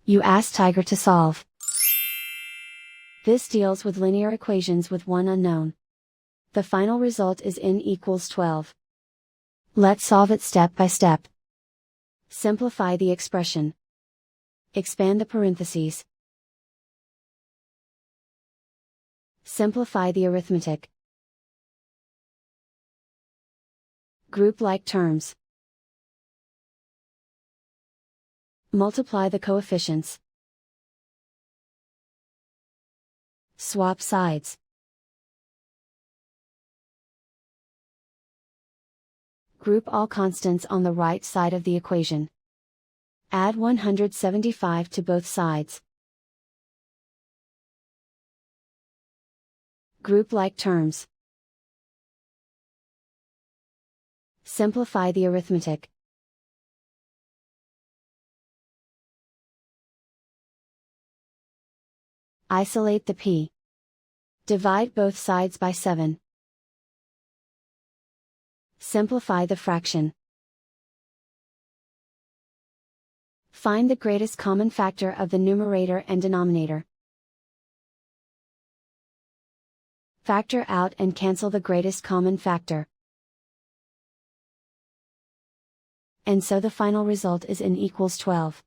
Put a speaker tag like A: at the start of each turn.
A: You ask Tiger to solve. This deals with linear equations with one unknown. The final result is n equals 12. Let's solve it step by step. Simplify the expression. Expand the parentheses. Simplify the arithmetic. Group like terms. Multiply the coefficients. Swap sides. Group all constants on the right side of the equation. Add 175 to both sides. Group like terms. Simplify the arithmetic. Isolate the p. Divide both sides by 7. Simplify the fraction. Find the greatest common factor of the numerator and denominator. Factor out and cancel the greatest common factor. And so the final result is n equals 12.